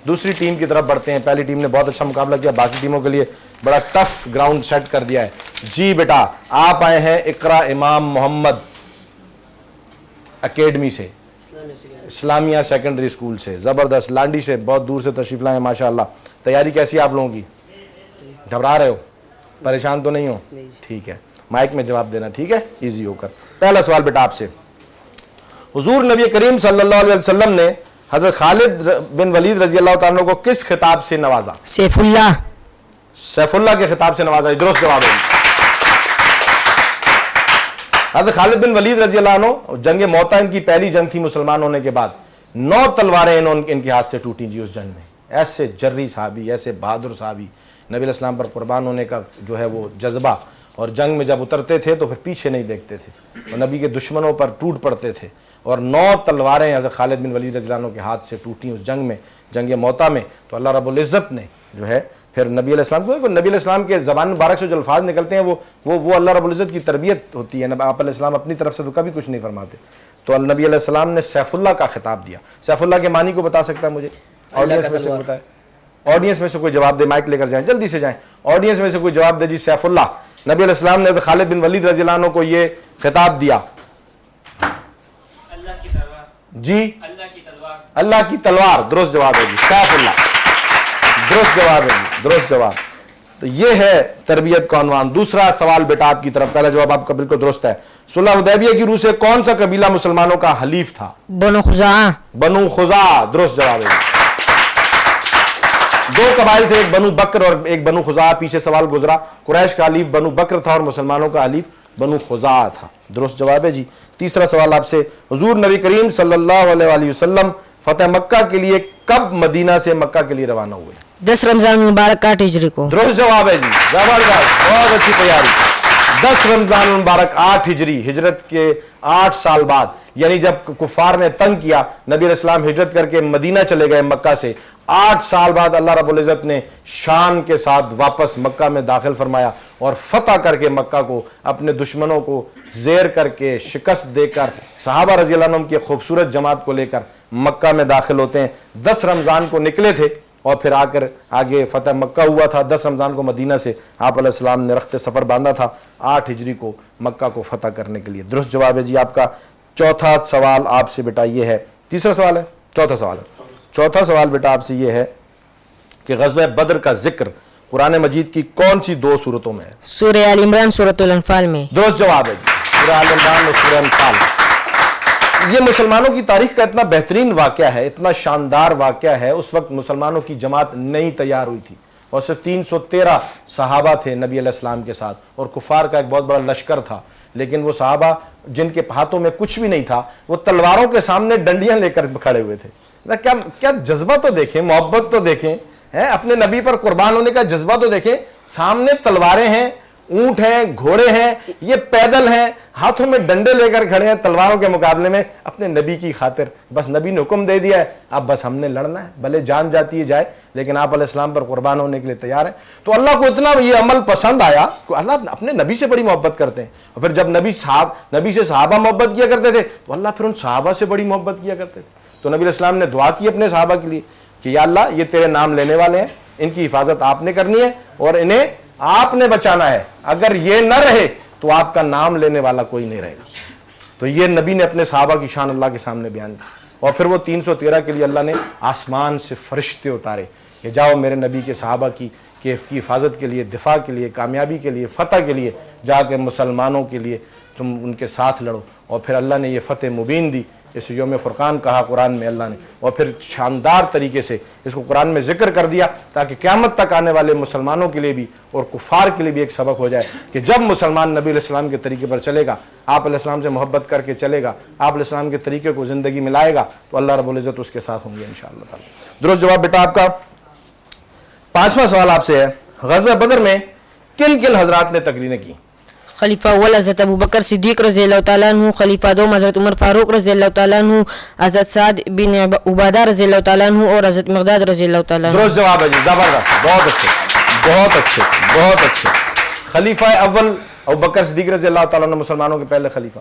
دوسری ٹیم کی طرف بڑھتے ہیں. پہلی ٹیم نے بہت اچھا مقابلہ کیا, باقی ٹیموں کے لیے بڑا ٹف گراؤنڈ سیٹ کر دیا ہے. جی بیٹا آپ آئے ہیں اقرا امام محمد اکیڈمی سے, اسلامیہ سیکنڈری اسکول سے, زبردست. لانڈی سے بہت دور سے تشریف لائے ہیں ماشاءاللہ. تیاری کیسی ہے آپ لوگوں کی؟ گھبرا رہے ہو؟ پریشان تو نہیں ہو؟ ٹھیک ہے, مائک میں جواب دینا, ٹھیک ہے, ایزی ہو کر. پہلا سوال بیٹا آپ سے, حضور نبی کریم صلی اللہ علیہ وسلم نے حضرت خالد بن ولید رضی اللہ تعالیٰ عنہ کو کس خطاب سے نوازا؟ سیف اللہ. سیف اللہ کے خطاب سے نوازا, درست جواب ہے. حضرت خالد بن ولید رضی اللہ عنہ, جنگ موتا ان کی پہلی جنگ تھی مسلمان ہونے کے بعد. 9 تلواریں ان کے ہاتھ سے ٹوٹیں جی اس جنگ میں. ایسے جری صحابی, ایسے بہادر صحابی, نبی علیہ السلام پر قربان ہونے کا جو ہے وہ جذبہ, اور جنگ میں جب اترتے تھے تو پھر پیچھے نہیں دیکھتے تھے, اور نبی کے دشمنوں پر ٹوٹ پڑتے تھے. اور 9 تلواریں حضرت خالد بن ولید رضی اللہ عنہ کے ہاتھ سے ٹوٹیں اس جنگ میں, جنگ موتا میں. تو اللہ رب العزت نے جو ہے پھر نبی علیہ السلام کو, نبی علیہ السلام کے زبان مبارک سے جو الفاظ نکلتے ہیں وہ اللہ رب العزت کی تربیت ہوتی ہے. آپ علیہ السلام اپنی طرف سے تو کبھی کچھ نہیں فرماتے. تو نبی علیہ السلام نے سیف اللہ کا خطاب دیا. سیف اللہ کے معنی کو بتا سکتا ہے مجھے؟ آڈینس میں سے بتائے, آڈینس میں سے کوئی جواب دے, مائک لے کر جائیں, جلدی سے جائیں. آڈینس میں سے کوئی جواب دے جی. سیف اللہ, نبی علیہ السلام نے خالد بن ولید رضی اللہ عنہ کو یہ خطاب دیا. اللہ کی تلوار. جی اللہ کی تلوار. اللہ کی تلوار, درست جواب ہے جی. سیف اللہ, درست جواب ہے جی, درست جواب. تو یہ ہے تربیت کا عنوان. دوسرا سوال بیٹا آپ کی طرف, پہلا جواب آپ کا بالکل درست ہے. صلح حدیبیہ کی روح سے کون سا قبیلہ مسلمانوں کا حلیف تھا؟ بنو خزاعہ. بنو خزاعہ, درست جواب ہے جی. 2 قبائل تھے, ایک بنو بکر اور ایک بنو خزاعہ. پیچھے سوال گزرا, قریش کا حلیف بنو بکر تھا اور مسلمانوں کا حلیف بنو خزاعہ تھا. درست جواب ہے جی. تیسرا سوال آپ سے, حضور نبی کریم صلی اللہ علیہ وآلہ وسلم فتح مکہ کے لیے کب مدینہ سے مکہ کے لیے روانہ ہوئے؟ 10 رمضان مبارک 8 ہجری کو. درست جواب ہے جی, زبردست, بہت اچھی تیاری. 10 رمضان مبارک 8 ہجری, ہجرت کے 8 سال بعد, یعنی جب کفار نے تنگ کیا, نبی علیہ السلام ہجرت کر کے مدینہ چلے گئے مکہ سے. 8 سال بعد اللہ رب العزت نے شان کے ساتھ واپس مکہ میں داخل فرمایا اور فتح کر کے مکہ کو, اپنے دشمنوں کو زیر کر کے, شکست دے کر, صحابہ رضی اللہ عنہم کی خوبصورت جماعت کو لے کر مکہ میں داخل ہوتے ہیں. 10 رمضان کو نکلے تھے اور پھر آ کر آگے فتح مکہ ہوا تھا. 10 رمضان کو مدینہ سے آپ علیہ السلام نے رخت سفر باندھا تھا 8 ہجری کو مکہ کو فتح کرنے کے لیے. درست جواب ہے جی آپ کا. چوتھا سوال آپ سے بیٹا یہ ہے, تیسرا سوال ہے, چوتھا سوال ہے. چوتھا سوال بیٹا آپ سے یہ ہے کہ غزوہ بدر کا ذکر قرآن مجید کی کون سی 2 صورتوں میں ہے؟ سورہ آل عمران, سورۃ الانفال میں. درست جواب ہے جی, سورہ آل عمران اور سورہ انفال. یہ مسلمانوں کی تاریخ کا اتنا بہترین واقعہ ہے, اتنا شاندار واقعہ ہے. اس وقت مسلمانوں کی جماعت نہیں تیار ہوئی تھی اور صرف 313 صحابہ تھے نبی علیہ السلام کے ساتھ, اور کفار کا ایک بہت بڑا لشکر تھا. لیکن وہ صحابہ جن کے ہاتھوں میں کچھ بھی نہیں تھا, وہ تلواروں کے سامنے ڈنڈیاں لے کر کھڑے ہوئے تھے. کیا جذبہ تو دیکھیں, محبت تو دیکھیں, اپنے نبی پر قربان ہونے کا جذبہ تو دیکھیں. سامنے تلواریں ہیں, اونٹ ہیں, گھوڑے ہیں, یہ پیدل ہیں, ہاتھوں میں ڈنڈے لے کر کھڑے ہیں تلواروں کے مقابلے میں اپنے نبی کی خاطر. بس نبی نے حکم دے دیا ہے, اب بس ہم نے لڑنا ہے, بھلے جان جاتی ہے جائے, لیکن آپ علیہ السلام پر قربان ہونے کے لیے تیار ہیں. تو اللہ کو اتنا یہ عمل پسند آیا کہ اللہ اپنے نبی سے بڑی محبت کرتے ہیں. اور پھر جب نبی سے صحابہ محبت کیا کرتے تھے تو اللہ پھر ان صحابہ سے بڑی محبت کیا کرتے تھے. تو نبی علیہ السلام نے دعا کی اپنے صحابہ کے لیے کہ یا اللہ یہ تیرے نام لینے والے ہیں, ان کی حفاظت آپ نے کرنی ہے اور انہیں آپ نے بچانا ہے. اگر یہ نہ رہے تو آپ کا نام لینے والا کوئی نہیں رہے گا. تو یہ نبی نے اپنے صحابہ کی شان اللہ کے سامنے بیان کی. اور پھر وہ 313 کے لیے اللہ نے آسمان سے فرشتے اتارے کہ جاؤ میرے نبی کے صحابہ کی حفاظت کے لیے, دفاع کے لیے, کامیابی کے لیے, فتح کے لیے جا کے مسلمانوں کے لیے تم ان کے ساتھ لڑو. اور پھر اللہ نے یہ فتح مبین دی, اسے یوم فرقان کہا قرآن میں اللہ نے, اور پھر شاندار طریقے سے اس کو قرآن میں ذکر کر دیا تاکہ قیامت تک آنے والے مسلمانوں کے لیے بھی اور کفار کے لیے بھی ایک سبق ہو جائے کہ جب مسلمان نبی علیہ السلام کے طریقے پر چلے گا, آپ علیہ السلام سے محبت کر کے چلے گا, آپ علیہ السلام کے طریقے کو زندگی میں لائے گا, تو اللہ رب العزت اس کے ساتھ ہوں گے انشاءاللہ تعالی. درست جواب بیٹا آپ کا. 5واں سوال آپ سے ہے, غزوہ بدر میں کن کن حضرات نے تقریریں کی؟ خلیفہ اول حضرت ابو بکر صدیق رضی اللہ تعالیٰ عنہ, خلیفہ دوم حضرت عمر فاروق رضی اللہ تعالیٰ عنہ, حضرت سعد بن عبادہ رضی اللہ تعالیٰ عنہ اور حضرت مقداد رضی اللہ تعالیٰ عنہ. درست جواب ہے جی, زبردست, بہت اچھے, بہت اچھے, بہت اچھے. خلیفہ اول ابو بکر صدیق رضی اللہ تعالیٰ عنہ مسلمانوں کے پہلے خلیفہ.